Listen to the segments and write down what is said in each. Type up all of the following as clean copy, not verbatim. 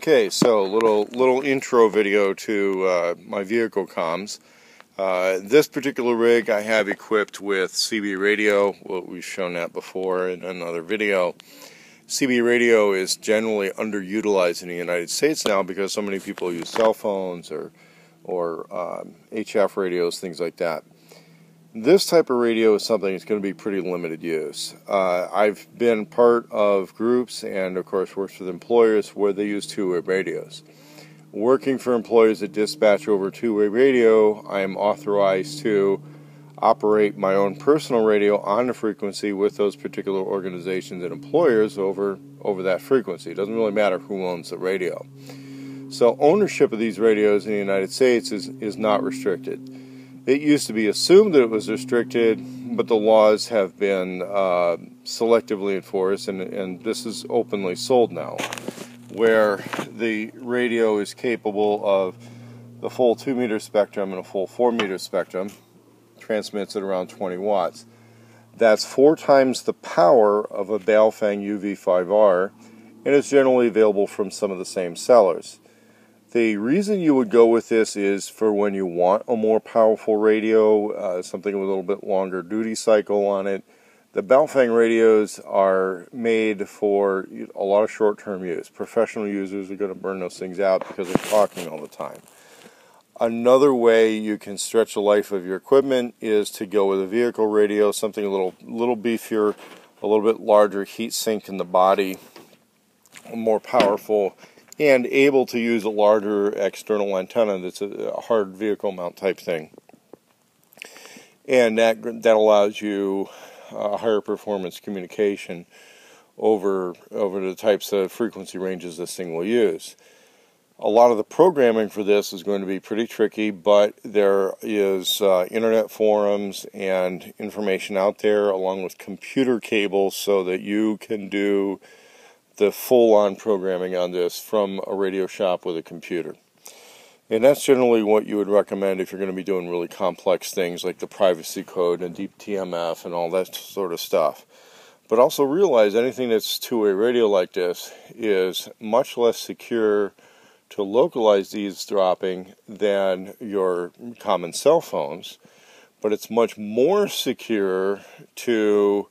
Okay, so little intro video to my vehicle comms. This particular rig I have equipped with CB radio. Well, we've shown that before in another video. CB radio is generally underutilized in the United States now because so many people use cell phones or HF radios, things like that. This type of radio is something that's going to be pretty limited use. I've been part of groups and, of course, worked with employers where they use two-way radios. Working for employers that dispatch over two-way radio, I am authorized to operate my own personal radio on the frequency with those particular organizations and employers over that frequency. It doesn't really matter who owns the radio. So ownership of these radios in the United States is not restricted. It used to be assumed that it was restricted, but the laws have been selectively enforced, and this is openly sold now, where the radio is capable of the full 2-meter spectrum and a full 4-meter spectrum, transmits at around 20 watts. That's 4 times the power of a Baofeng UV5R, and it's generally available from some of the same sellers. The reason you would go with this is for when you want a more powerful radio, something with a little bit longer duty cycle on it. The Baofeng radios are made for a lot of short-term use. Professional users are going to burn those things out because they're talking all the time. Another way you can stretch the life of your equipment is to go with a vehicle radio, something a little beefier, a little bit larger heat sink in the body, more powerful, and able to use a larger external antenna that's a hard vehicle mount type thing. And that allows you higher performance communication over the types of frequency ranges this thing will use. A lot of the programming for this is going to be pretty tricky, but there is internet forums and information out there along with computer cables so that you can do the full-on programming on this from a radio shop with a computer. And that's generally what you would recommend if you're going to be doing really complex things like the privacy code and deep TMF and all that sort of stuff. But also realize anything that's two-way radio like this is much less secure to localized eavesdropping than your common cell phones, but it's much more secure to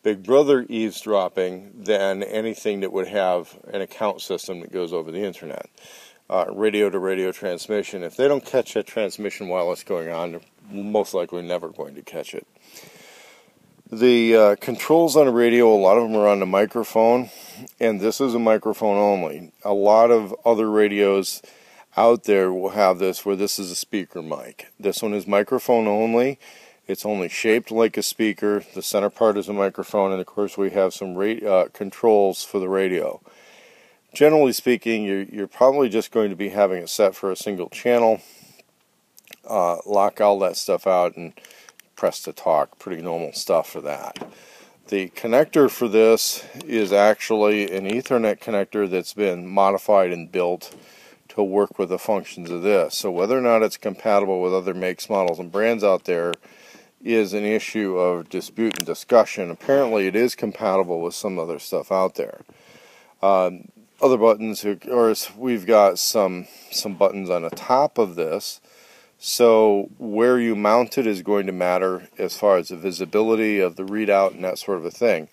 Big Brother eavesdropping than anything that would have an account system that goes over the internet. Radio-to-radio transmission, if they don't catch that transmission while it's going on, they're most likely never going to catch it. The controls on a radio, a lot of them are on the microphone, and this is a microphone only. A lot of other radios out there will have this where this is a speaker mic. This one is microphone only. It's only shaped like a speaker. The center part is a microphone, and of course we have some controls for the radio. Generally speaking, you're probably just going to be having it set for a single channel. Lock all that stuff out and press to talk. Pretty normal stuff for that. The connector for this is actually an Ethernet connector that's been modified and built to work with the functions of this. So whether or not it's compatible with other makes, models, and brands out there is an issue of dispute and discussion. Apparently it is compatible with some other stuff out there. Other buttons, of course, we've got some buttons on the top of this, so where you mount it is going to matter as far as the visibility of the readout and that sort of a thing.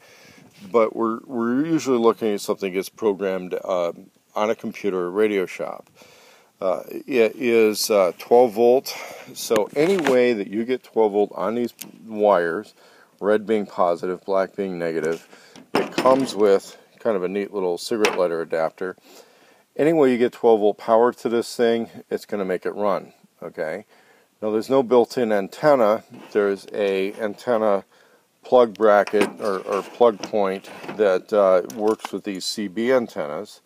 But we're usually looking at something that's programmed on a computer or radio shop. It is 12 volt, so any way that you get 12 volt on these wires, red being positive, black being negative, it comes with kind of a neat little cigarette lighter adapter. Any way you get 12 volt power to this thing, it's going to make it run. Okay. Now there's no built-in antenna. There's a antenna plug bracket or plug point that works with these CB antennas.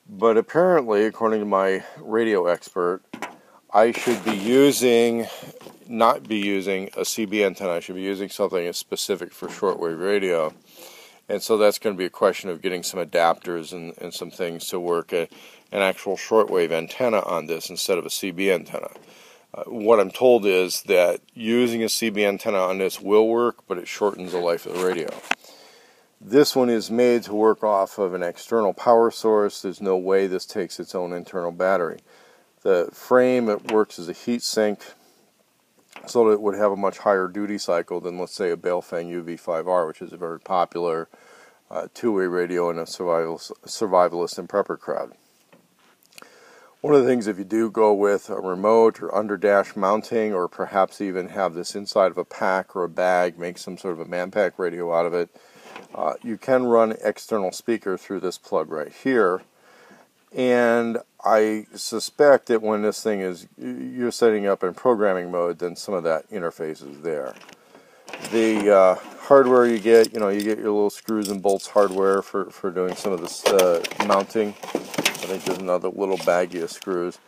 But apparently, according to my radio expert, I should not be using a CB antenna. I should be using something that's specific for shortwave radio. And so that's going to be a question of getting some adapters and some things to work an actual shortwave antenna on this instead of a CB antenna. What I'm told is that using a CB antenna on this will work, but it shortens the life of the radio. This one is made to work off of an external power source. There's no way this takes its own internal battery. The frame, it works as a heat sink, so that it would have a much higher duty cycle than, let's say, a Baofeng UV5R, which is a very popular two-way radio in a survivalist and prepper crowd. One of the things, if you do go with a remote or under dash mounting, or perhaps even have this inside of a pack or a bag, make some sort of a man pack radio out of it, you can run external speaker through this plug right here. And I suspect that when this thing is, you're setting up in programming mode, then some of that interface is there. The hardware you get your little screws and bolts hardware for doing some of this mounting. I think there's another little baggie of screws.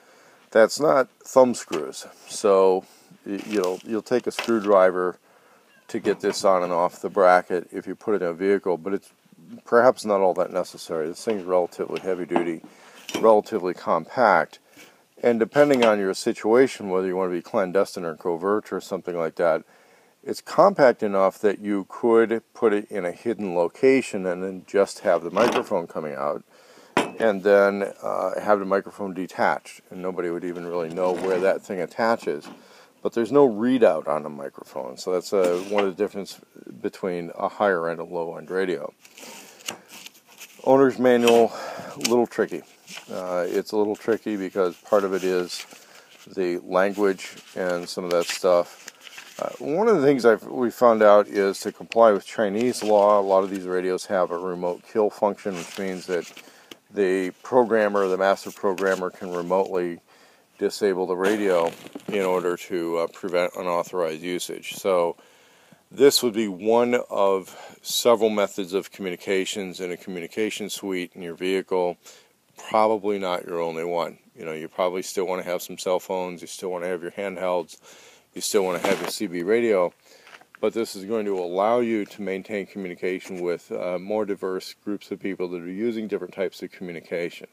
That's not thumb screws, so you'll take a screwdriver to get this on and off the bracket if you put it in a vehicle, but it's perhaps not all that necessary. This thing's relatively heavy duty, relatively compact, and depending on your situation, whether you want to be clandestine or covert or something like that, it's compact enough that you could put it in a hidden location and then just have the microphone coming out, and then have the microphone detached, and nobody would even really know where that thing attaches. But there's no readout on the microphone, so that's one of the differences between a higher end and low end radio. Owner's manual, a little tricky. It's a little tricky because part of it is the language and some of that stuff. One of the things we found out is to comply with Chinese law. A lot of these radios have a remote kill function, which means that the programmer, the master programmer, can remotely disable the radio in order to prevent unauthorized usage. So this would be one of several methods of communications in a communication suite in your vehicle. Probably not your only one. You probably still want to have some cell phones, you still want to have your handhelds, you still want to have your CB radio, but this is going to allow you to maintain communication with more diverse groups of people that are using different types of communication.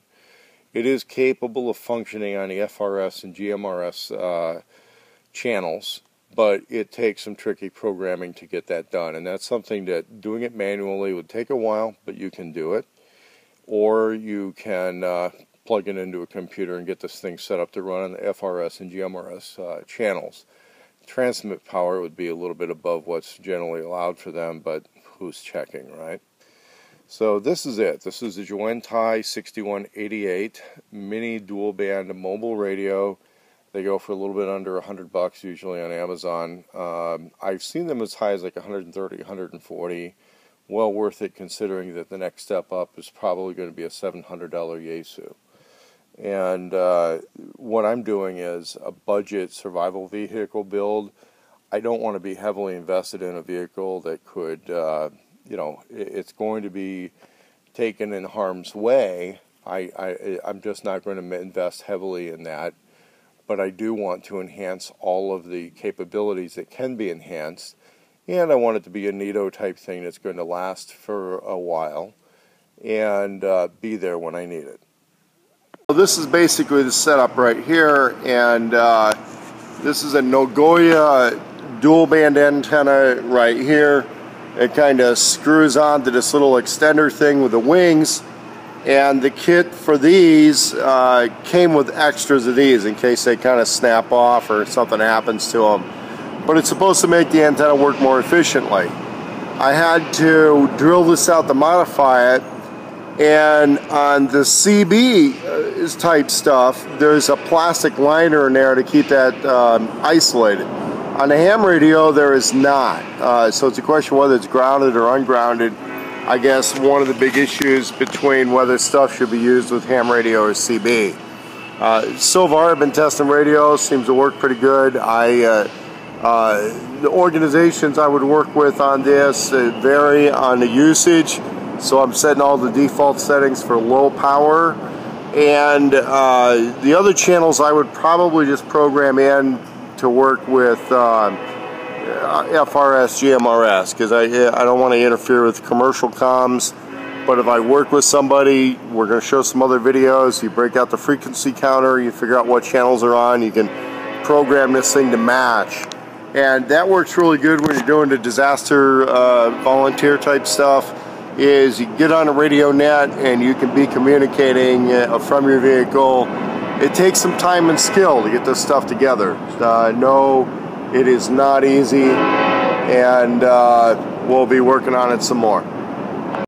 It is capable of functioning on the FRS and GMRS channels, but it takes some tricky programming to get that done, and that's something that doing it manually would take a while, but you can do it. Or you can plug it into a computer and get this thing set up to run on the FRS and GMRS channels. Transmit power would be a little bit above what's generally allowed for them, but who's checking, right? So this is it. This is the Juentai 6188 mini dual band mobile radio. They go for a little bit under $100 usually on Amazon. I've seen them as high as like 130, 140. Well worth it, considering that the next step up is probably going to be a $700 Yaesu. And what I'm doing is a budget survival vehicle build. I don't want to be heavily invested in a vehicle that could, it's going to be taken in harm's way. I'm just not going to invest heavily in that. But I do want to enhance all of the capabilities that can be enhanced. And I want it to be a NITO type thing that's going to last for a while and be there when I need it. So this is basically the setup right here, and this is a Nagoya dual band antenna right here. It kind of screws onto this little extender thing with the wings, and the kit for these came with extras of these in case they kind of snap off or something happens to them. But it's supposed to make the antenna work more efficiently. I had to drill this out to modify it, and on the CB type stuff, there's a plastic liner in there to keep that isolated. On the ham radio, there is not. So it's a question whether it's grounded or ungrounded. I guess one of the big issues between whether stuff should be used with ham radio or CB. So far, I've been testing radios, seems to work pretty good. The organizations I would work with on this vary on the usage, so I'm setting all the default settings for low power, and the other channels I would probably just program in to work with FRS, GMRS, because I don't want to interfere with commercial comms. But if I work with somebody, we're going to show some other videos, you break out the frequency counter, you figure out what channels are on, you can program this thing to match. And that works really good when you're doing the disaster volunteer type stuff. is you get on a radio net and you can be communicating from your vehicle. It takes some time and skill to get this stuff together. No, it is not easy, and we'll be working on it some more.